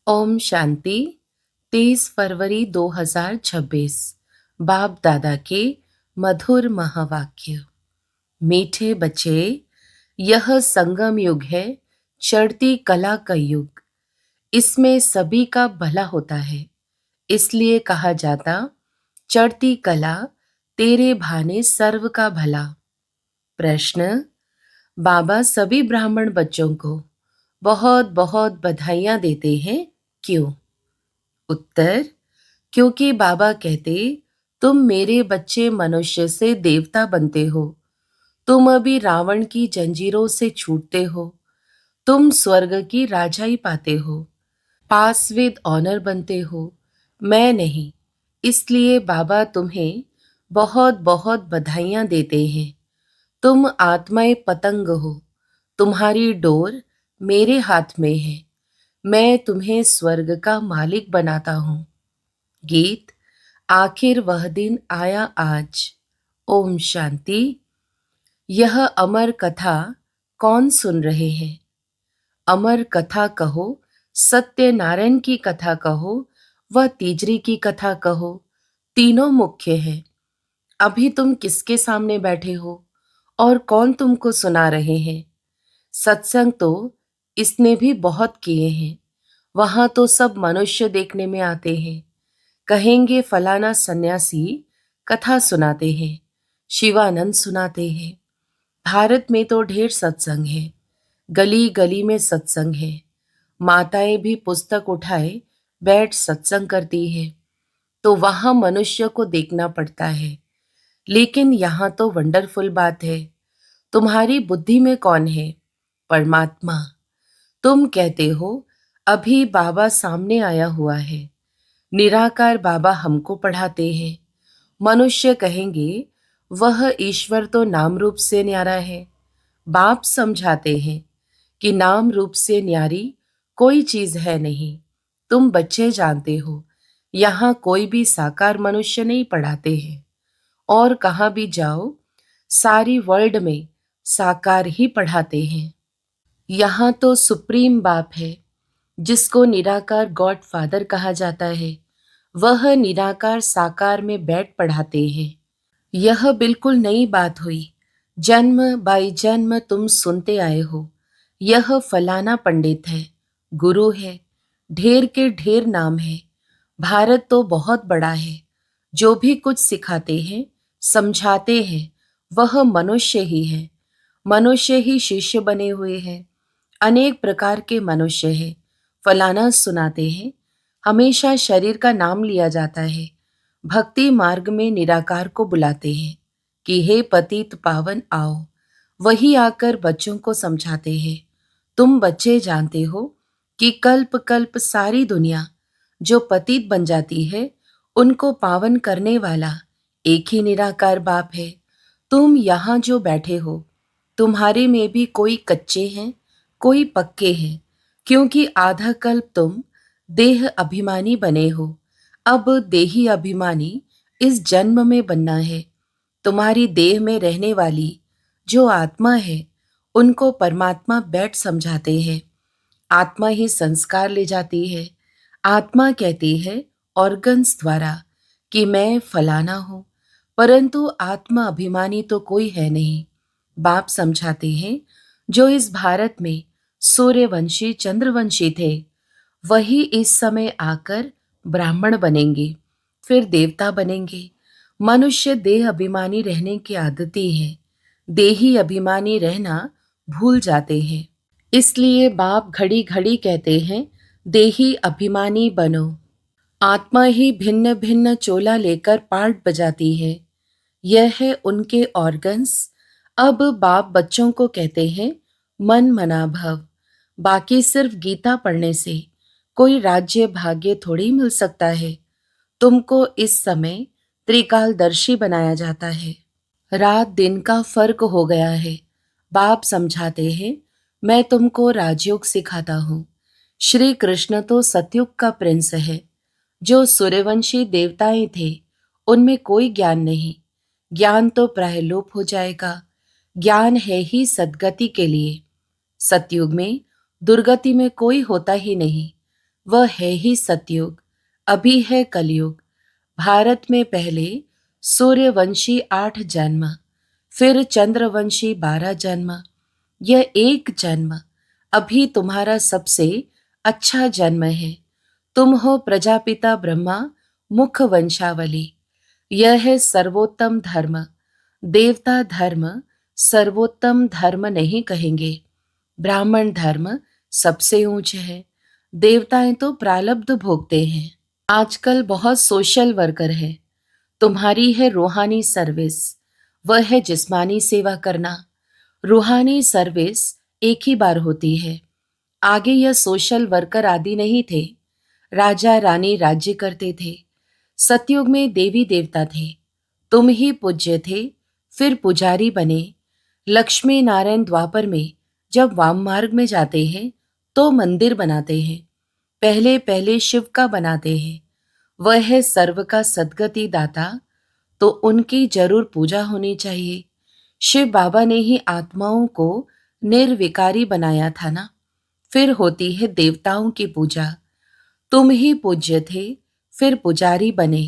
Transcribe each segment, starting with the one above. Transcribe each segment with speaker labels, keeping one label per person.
Speaker 1: ओम शांति। 23 फरवरी 2026। बाप दादा के मधुर महावाक्य। मीठे बच्चे, यह संगम युग है, चढ़ती कला का युग। इसमें सभी का भला होता है। इसलिए कहा जाता, चढ़ती कला तेरे भाने सर्व का भला। प्रश्न: बाबा सभी ब्राह्मण बच्चों को बहुत बहुत बधाइयां देते हैं, क्यों? उत्तर: क्योंकि बाबा कहते, तुम मेरे बच्चे मनुष्य से देवता बनते हो। तुम अभी रावण की जंजीरों से छूटते हो। तुम स्वर्ग की राजाई पाते हो, पास विद ऑनर बनते हो। मैं नहीं। इसलिए बाबा तुम्हें बहुत बहुत बधाइयां देते हैं। तुम आत्माएं पतंग हो। तुम्हारी डोर मेरे हाथ में है। मैं तुम्हें स्वर्ग का मालिक बनाता हूँ। गीत। आखिर वह दिन आया आज। ओम शांति। यह अमर कथा कौन सुन रहे हैं? अमर कथा कहो, सत्यनारायण की कथा कहो, व तीजरी की कथा कहो, तीनों मुख्य है। अभी तुम किसके सामने बैठे हो और कौन तुमको सुना रहे हैं? सत्संग तो इसने भी बहुत किए हैं। वहां तो सब मनुष्य देखने में आते हैं। कहेंगे फलाना सन्यासी कथा सुनाते हैं, शिवानंद सुनाते हैं। भारत में तो ढेर सत्संग है। गली गली में सत्संग है। माताएं भी पुस्तक उठाए बैठ सत्संग करती है। तो वहां मनुष्य को देखना पड़ता है। लेकिन यहाँ तो वंडरफुल बात है। तुम्हारी बुद्धि में कौन है? परमात्मा। तुम कहते हो अभी बाबा सामने आया हुआ है। निराकार बाबा हमको पढ़ाते हैं। मनुष्य कहेंगे वह ईश्वर तो नाम रूप से न्यारा है। बाप समझाते हैं कि नाम रूप से न्यारी कोई चीज है नहीं। तुम बच्चे जानते हो, यहाँ कोई भी साकार मनुष्य नहीं पढ़ाते हैं। और कहाँ भी जाओ, सारी वर्ल्ड में साकार ही पढ़ाते हैं। यहाँ तो सुप्रीम बाप है, जिसको निराकार गॉड फादर कहा जाता है। वह निराकार साकार में बैठ पढ़ाते हैं। यह बिल्कुल नई बात हुई। जन्म बाई जन्म तुम सुनते आए हो। यह फलाना पंडित है, गुरु है, ढेर के ढेर नाम है। भारत तो बहुत बड़ा है। जो भी कुछ सिखाते हैं, समझाते हैं, वह मनुष्य ही है। मनुष्य ही शिष्य बने हुए हैं। अनेक प्रकार के मनुष्य हैं। फलाना सुनाते हैं। हमेशा शरीर का नाम लिया जाता है। भक्ति मार्ग में निराकार को बुलाते हैं कि हे पतित पावन आओ। वही आकर बच्चों को समझाते हैं। तुम बच्चे जानते हो कि कल्प कल्प सारी दुनिया जो पतित बन जाती है, उनको पावन करने वाला एक ही निराकार बाप है। तुम यहाँ जो बैठे हो, तुम्हारे में भी कोई कच्चे हैं, कोई पक्के हैं, क्योंकि आधा कल्प तुम देह अभिमानी बने हो। अब देही अभिमानी इस जन्म में बनना है। तुम्हारी देह में रहने वाली जो आत्मा है, उनको परमात्मा बैठ समझाते हैं। आत्मा ही संस्कार ले जाती है। आत्मा कहती है ऑर्गन्स द्वारा कि मैं फलाना हूँ, परंतु आत्मा अभिमानी तो कोई है नहीं। बाप समझाते हैं जो इस भारत में सूर्यवंशी चंद्रवंशी थे, वही इस समय आकर ब्राह्मण बनेंगे, फिर देवता बनेंगे। मनुष्य देह अभिमानी रहने की आदती है। देही अभिमानी रहना भूल जाते हैं। इसलिए बाप घड़ी घड़ी कहते हैं, देही अभिमानी बनो। आत्मा ही भिन्न भिन्न चोला लेकर पार्ट बजाती है। यह है उनके ऑर्गन्स। अब बाप बच्चों को कहते हैं, मन मना भव। बाकी सिर्फ गीता पढ़ने से कोई राज्य भाग्य थोड़ी मिल सकता है। तुमको इस समय त्रिकालदर्शी बनाया जाता है। रात दिन का फर्क हो गया है। बाप समझाते हैं, मैं तुमको राजयोग सिखाता हूँ। श्री कृष्ण तो सतयुग का प्रिंस है। जो सूर्यवंशी देवताएं थे, उनमें कोई ज्ञान नहीं। ज्ञान तो प्राय लोप हो जाएगा। ज्ञान है ही सद्गति के लिए। सतयुग में दुर्गति में कोई होता ही नहीं। वह है ही सतयुग, अभी है कलयुग। भारत में पहले सूर्यवंशी 8 जन्म, फिर चंद्रवंशी 12 जन्म, यह एक जन्म अभी तुम्हारा सबसे अच्छा जन्म है। तुम हो प्रजापिता ब्रह्मा मुख वंशावली। यह है सर्वोत्तम धर्म। देवता धर्म सर्वोत्तम धर्म नहीं कहेंगे। ब्राह्मण धर्म सबसे ऊंच है। देवताएं तो प्रारब्ध भोगते हैं। आजकल बहुत सोशल वर्कर है। तुम्हारी है रूहानी सर्विस, वह है जिस्मानी सेवा करना। रूहानी सर्विस एक ही बार होती है। आगे यह सोशल वर्कर आदि नहीं थे। राजा रानी राज्य करते थे। सतयुग में देवी देवता थे। तुम ही पूज्य थे, फिर पुजारी बने। लक्ष्मी नारायण द्वापर में जब वाम मार्ग में जाते हैं तो मंदिर बनाते हैं। पहले पहले शिव का बनाते हैं। वह है सर्व का सद्गति दाता, तो उनकी जरूर पूजा होनी चाहिए। शिव बाबा ने ही आत्माओं को निर्विकारी बनाया था ना। फिर होती है देवताओं की पूजा। तुम ही पूज्य थे, फिर पुजारी बने।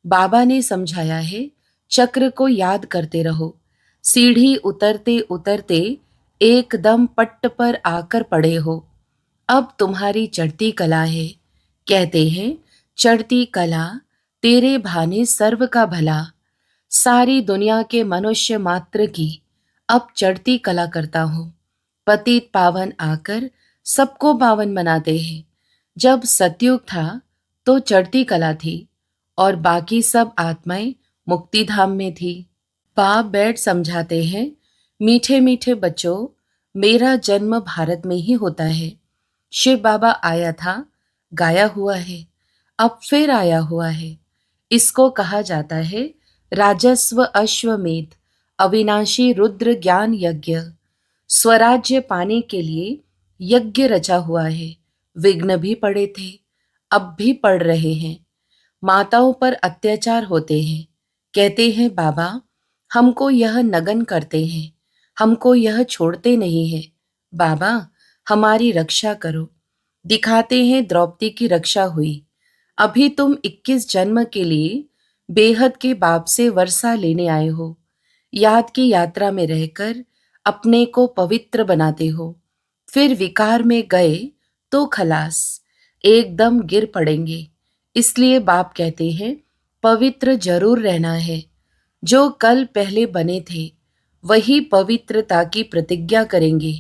Speaker 1: बाबा ने समझाया है, चक्र को याद करते रहो। सीढ़ी उतरते उतरते एकदम पट्ट पर आकर पड़े हो। अब तुम्हारी चढ़ती कला है। कहते हैं चढ़ती कला तेरे भाने सर्व का भला। सारी दुनिया के मनुष्य मात्र की अब चढ़ती कला करता हूँ। पतित पावन आकर सबको पावन बनाते हैं। जब सतयुग था तो चढ़ती कला थी और बाकी सब आत्माएं मुक्ति धाम में थी। बाप बैठ समझाते हैं, मीठे मीठे बच्चों, मेरा जन्म भारत में ही होता है। शिव बाबा आया था, गाया हुआ है, अब फिर आया हुआ है। इसको कहा जाता है राजस्व अश्वमेध, अविनाशी रुद्र ज्ञान यज्ञ। स्वराज्य पाने के लिए यज्ञ रचा हुआ है। विघ्न भी पड़े थे, अब भी पड़ रहे हैं। माताओं पर अत्याचार होते हैं। कहते हैं बाबा, हमको यह नगन करते हैं, हमको यह छोड़ते नहीं है। बाबा, हमारी रक्षा करो। दिखाते हैं द्रौपदी की रक्षा हुई। अभी तुम 21 जन्म के लिए बेहद के बाप से वर्षा लेने आए हो। याद की यात्रा में रहकर अपने को पवित्र बनाते हो। फिर विकार में गए तो खलास, एकदम गिर पड़ेंगे। इसलिए बाप कहते हैं पवित्र जरूर रहना है। जो कल पहले बने थे वही पवित्रता की प्रतिज्ञा करेंगे।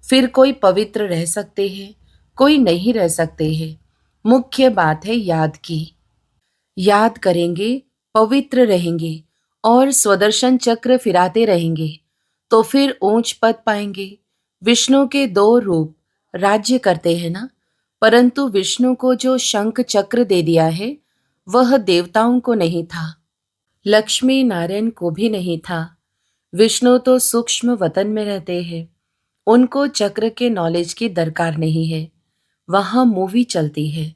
Speaker 1: फिर कोई पवित्र रह सकते हैं, कोई नहीं रह सकते हैं। मुख्य बात है याद की। याद करेंगे, पवित्र रहेंगे और स्वदर्शन चक्र फिराते रहेंगे तो फिर ऊंच पद पाएंगे। विष्णु के 2 रूप राज्य करते हैं ना, परंतु विष्णु को जो शंख चक्र दे दिया है वह देवताओं को नहीं था, लक्ष्मी नारायण को भी नहीं था। विष्णु तो सूक्ष्म वतन में रहते हैं, उनको चक्र के नॉलेज की दरकार नहीं है। वहां मूवी चलती है।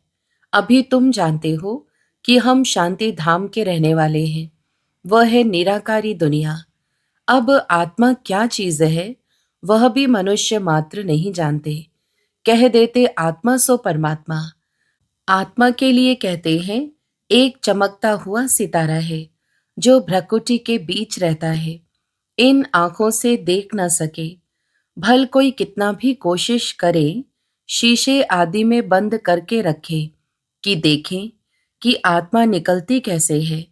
Speaker 1: अभी तुम जानते हो कि हम शांति धाम के रहने वाले हैं। वह है निराकारी दुनिया। अब आत्मा क्या चीज है वह भी मनुष्य मात्र नहीं जानते। कह देते आत्मा सो परमात्मा। आत्मा के लिए कहते हैं एक चमकता हुआ सितारा है जो भ्रकुटी के बीच रहता है। इन आंखों से देख न सके, भल कोई कितना भी कोशिश करे, शीशे आदि में बंद करके रखे कि देखें कि आत्मा निकलती कैसे है।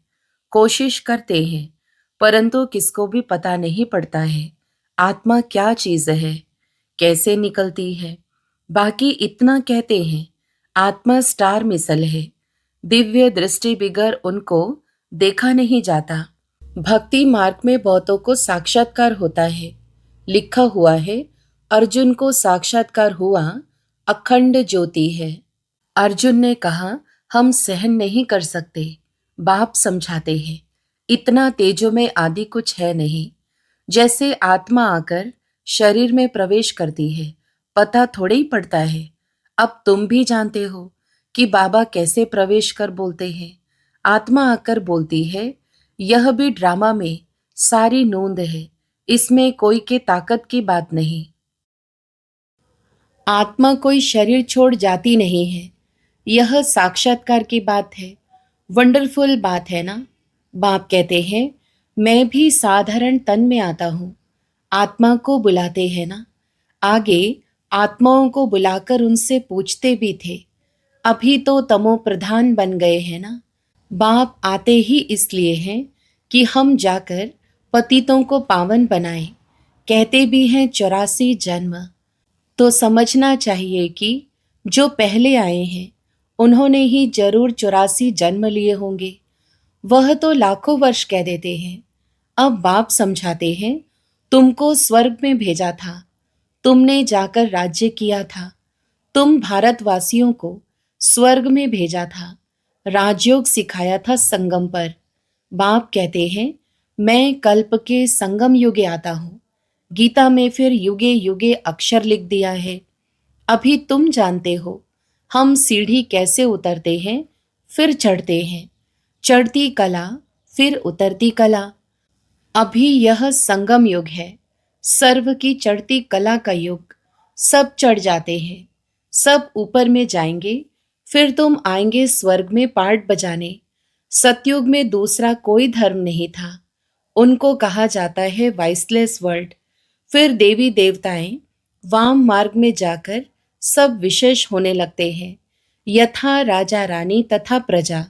Speaker 1: कोशिश करते हैं परंतु किसको भी पता नहीं पड़ता है आत्मा क्या चीज है, कैसे निकलती है। बाकी इतना कहते हैं आत्मा स्टार मिसल है। दिव्य दृष्टि बिगर उनको देखा नहीं जाता। भक्ति मार्ग में बहुतों को साक्षात्कार होता है। लिखा हुआ है अर्जुन को साक्षात्कार हुआ, अखंड ज्योति है। अर्जुन ने कहा हम सहन नहीं कर सकते। बाप समझाते हैं इतना तेजो में आदि कुछ है नहीं। जैसे आत्मा आकर शरीर में प्रवेश करती है, पता थोड़े ही पड़ता है। अब तुम भी जानते हो कि बाबा कैसे प्रवेश कर बोलते हैं। आत्मा आकर बोलती है, यह भी ड्रामा में सारी नोंद है, इसमें कोई के ताकत की बात नहीं। आत्मा कोई शरीर छोड़ जाती नहीं है। यह साक्षात्कार की बात है, वंडरफुल बात है ना। बाप कहते हैं, मैं भी साधारण तन में आता हूँ, आत्मा को बुलाते हैं ना। आगे आत्माओं को बुलाकर उनसे पूछते भी थे, अभी तो तमो प्रधान बन गए हैं ना। बाप आते ही इसलिए हैं कि हम जाकर पतितों को पावन बनाएं। कहते भी हैं 84 जन्म। तो समझना चाहिए कि जो पहले आए हैं उन्होंने ही जरूर 84 जन्म लिए होंगे। वह तो लाखों वर्ष कह देते हैं। अब बाप समझाते हैं, तुमको स्वर्ग में भेजा था, तुमने जाकर राज्य किया था। तुम भारतवासियों को स्वर्ग में भेजा था, राजयोग सिखाया था संगम पर। बाप कहते हैं, मैं कल्प के संगम युगे आता हूँ। गीता में फिर युगे युगे अक्षर लिख दिया है। अभी तुम जानते हो हम सीढ़ी कैसे उतरते हैं, फिर चढ़ते हैं। चढ़ती कला, फिर उतरती कला। अभी यह संगम युग है, सर्व की चढ़ती कला का युग। सब चढ़ जाते हैं, सब ऊपर में जाएंगे, फिर तुम आएंगे स्वर्ग में पार्ट बजाने। सतयुग में दूसरा कोई धर्म नहीं था, उनको कहा जाता है वाइसलेस वर्ल्ड। फिर देवी देवताएं वाम मार्ग में जाकर सब विशेष होने लगते हैं, यथा राजा रानी तथा प्रजा।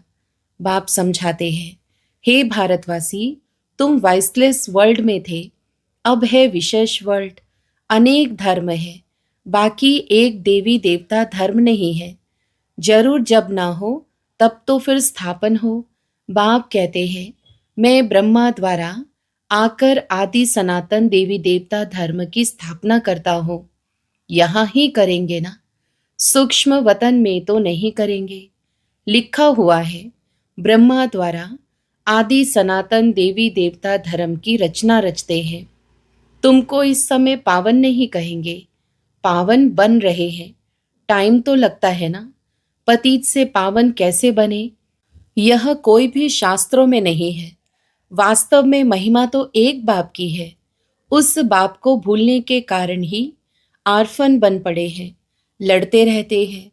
Speaker 1: बाप समझाते हैं, हे भारतवासी, तुम वाइसलेस वर्ल्ड में थे, अब है विशेष वर्ल्ड। अनेक धर्म है, बाकी एक देवी देवता धर्म नहीं है। जरूर जब ना हो तब तो फिर स्थापन हो। बाप कहते हैं, मैं ब्रह्मा द्वारा आकर आदि सनातन देवी देवता धर्म की स्थापना करता हूँ। यहाँ ही करेंगे ना, सूक्ष्म वतन में तो नहीं करेंगे। लिखा हुआ है, ब्रह्मा द्वारा आदि सनातन देवी देवता धर्म की रचना रचते हैं। तुमको इस समय पावन नहीं कहेंगे, पावन बन रहे हैं। टाइम तो लगता है ना। पतित से पावन कैसे बने, यह कोई भी शास्त्रों में नहीं है। वास्तव में महिमा तो एक बाप की है। उस बाप को भूलने के कारण ही आर्फन बन पड़े हैं, लड़ते रहते हैं।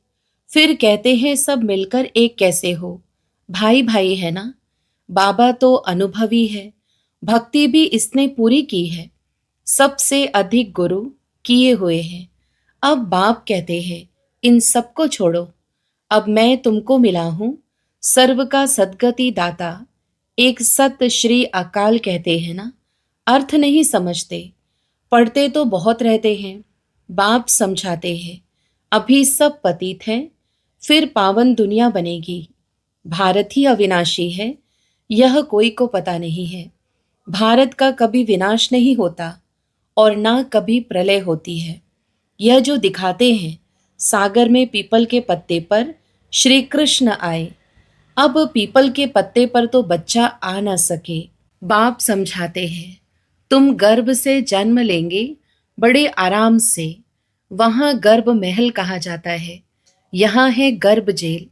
Speaker 1: फिर कहते हैं सब मिलकर एक कैसे हो, भाई भाई है ना। बाबा तो अनुभवी है, भक्ति भी इसने पूरी की है, सबसे अधिक गुरु किए हुए हैं। अब बाप कहते हैं, इन सबको छोड़ो, अब मैं तुमको मिला हूं, सर्व का सद्गति दाता। एक सत श्री अकाल कहते हैं ना, अर्थ नहीं समझते, पढ़ते तो बहुत रहते हैं। बाप समझाते हैं, अभी सब पतित हैं, फिर पावन दुनिया बनेगी। भारत ही अविनाशी है, यह कोई को पता नहीं है। भारत का कभी विनाश नहीं होता और ना कभी प्रलय होती है। यह जो दिखाते हैं, सागर में पीपल के पत्ते पर श्री कृष्ण आए, अब पीपल के पत्ते पर तो बच्चा आ न सके। बाप समझाते हैं, तुम गर्भ से जन्म लेंगे बड़े आराम से। वहां गर्भ महल कहा जाता है, यहाँ है गर्भ जेल।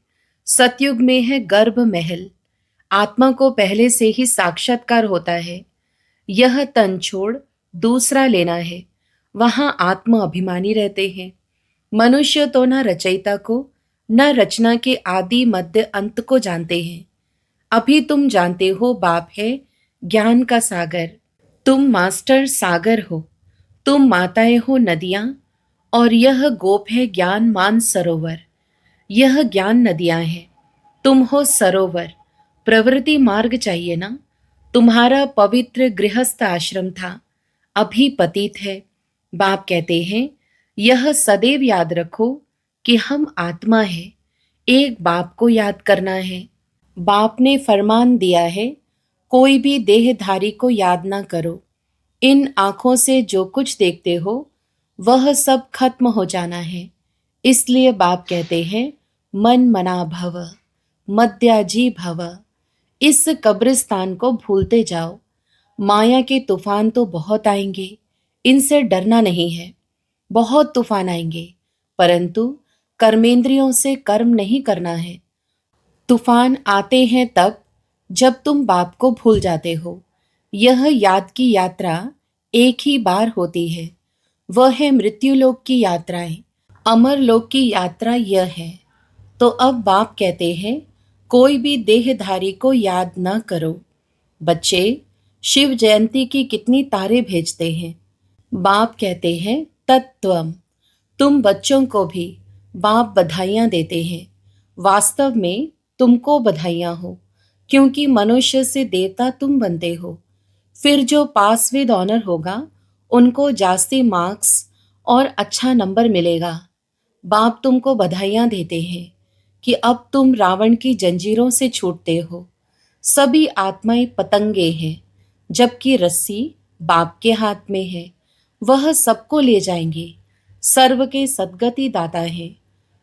Speaker 1: सतयुग में है गर्भ महल। आत्मा को पहले से ही साक्षात्कार होता है। यह तन छोड़ दूसरा लेना है, वहां आत्मा अभिमानी रहते हैं। मनुष्य तो न रचयिता को न रचना के आदि मध्य अंत को जानते हैं। अभी तुम जानते हो बाप है ज्ञान का सागर, तुम मास्टर सागर हो। तुम माताएं हो नदियां, और यह गोप है ज्ञान मान सरोवर। यह ज्ञान नदियां हैं, तुम हो सरोवर। प्रवृत्ति मार्ग चाहिए ना। तुम्हारा पवित्र गृहस्थ आश्रम था, अभी पतित है। बाप कहते हैं, यह सदैव याद रखो कि हम आत्मा है, एक बाप को याद करना है। बाप ने फरमान दिया है, कोई भी देहधारी को याद ना करो। इन आंखों से जो कुछ देखते हो वह सब खत्म हो जाना है। इसलिए बाप कहते हैं, मन मना भव, मद्याजी भव। इस कब्रिस्तान को भूलते जाओ। माया के तूफान तो बहुत आएंगे, इनसे डरना नहीं है। बहुत तूफान आएंगे, परंतु कर्मेंद्रियों से कर्म नहीं करना है। तूफान आते हैं तब जब तुम बाप को भूल जाते हो। यह याद की यात्रा एक ही बार होती है, वह है मृत्युलोक की यात्राएं। अमर लोक की यात्रा यह है। तो अब बाप कहते हैं, कोई भी देहधारी को याद न करो। बच्चे शिव जयंती की कितनी तारे भेजते हैं। बाप कहते हैं, तत्वम। तुम बच्चों को भी बाप बधाइयाँ देते हैं। वास्तव में तुमको बधाइयाँ हो, क्योंकि मनुष्य से देवता तुम बनते हो। फिर जो पास विद ऑनर होगा, उनको जास्ती मार्क्स और अच्छा नंबर मिलेगा। बाप तुमको बधाइयाँ देते हैं कि अब तुम रावण की जंजीरों से छूटते हो। सभी आत्माएं पतंगे हैं, जबकि रस्सी बाप के हाथ में है। वह सबको ले जाएंगे। सर्व के सद्गति दाता है,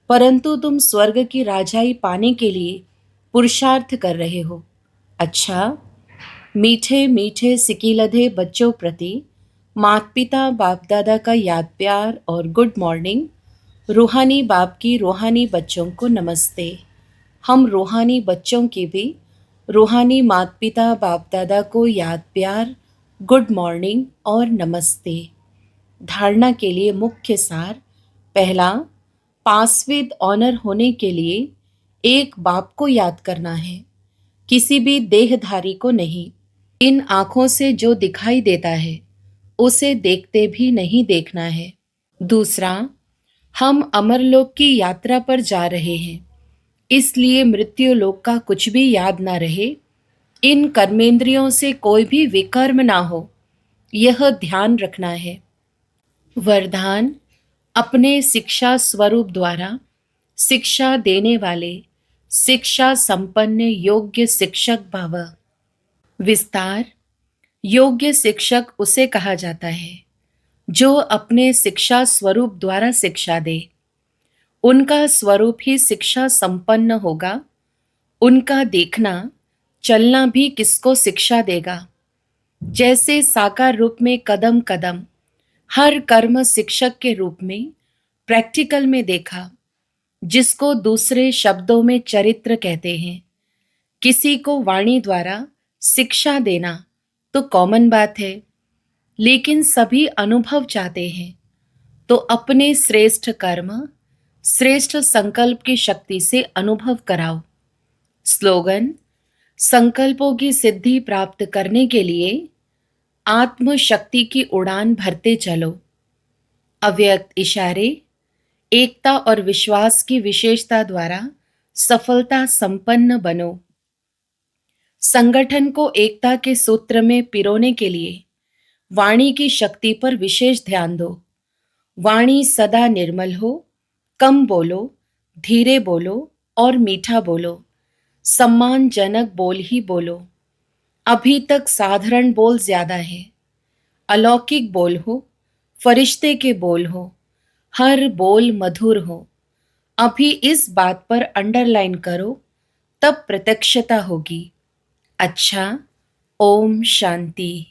Speaker 1: परंतु तुम स्वर्ग की राजाई पाने के लिए पुरुषार्थ कर रहे हो। अच्छा, मीठे मीठे सिकीलधे बच्चों प्रति माता पिता बाप दादा का याद प्यार और गुड मॉर्निंग। रूहानी बाप की रूहानी बच्चों को नमस्ते। हम रूहानी बच्चों की भी रूहानी माता पिता बाप दादा को याद प्यार, गुड मॉर्निंग और नमस्ते। धारणा के लिए मुख्य सार। पहला, पास विद ऑनर होने के लिए एक बाप को याद करना है, किसी भी देहधारी को नहीं। इन आंखों से जो दिखाई देता है उसे देखते भी नहीं देखना है। दूसरा, हम अमरलोक की यात्रा पर जा रहे हैं, इसलिए मृत्यु लोक का कुछ भी याद ना रहे। इन कर्मेंद्रियों से कोई भी विकर्म ना हो, यह ध्यान रखना है। वरदान, अपने शिक्षा स्वरूप द्वारा शिक्षा देने वाले शिक्षा संपन्न योग्य शिक्षक भव। विस्तार, योग्य शिक्षक उसे कहा जाता है जो अपने शिक्षा स्वरूप द्वारा शिक्षा दे। उनका स्वरूप ही शिक्षा संपन्न होगा। उनका देखना चलना भी किसको शिक्षा देगा। जैसे साकार रूप में कदम कदम हर कर्म शिक्षक के रूप में प्रैक्टिकल में देखा, जिसको दूसरे शब्दों में चरित्र कहते हैं। किसी को वाणी द्वारा शिक्षा देना तो कॉमन बात है, लेकिन सभी अनुभव चाहते हैं, तो अपने श्रेष्ठ कर्म श्रेष्ठ संकल्प की शक्ति से अनुभव कराओ। स्लोगन, संकल्पों की सिद्धि प्राप्त करने के लिए आत्म शक्ति की उड़ान भरते चलो। अव्यक्त इशारे, एकता और विश्वास की विशेषता द्वारा सफलता संपन्न बनो। संगठन को एकता के सूत्र में पिरोने के लिए वाणी की शक्ति पर विशेष ध्यान दो। वाणी सदा निर्मल हो, कम बोलो, धीरे बोलो और मीठा बोलो। सम्मानजनक बोल ही बोलो। अभी तक साधारण बोल ज्यादा है। अलौकिक बोल हो, फरिश्ते के बोल हो, हर बोल मधुर हो। अभी इस बात पर अंडरलाइन करो, तब प्रत्यक्षता होगी। अच्छा, ओम शांति।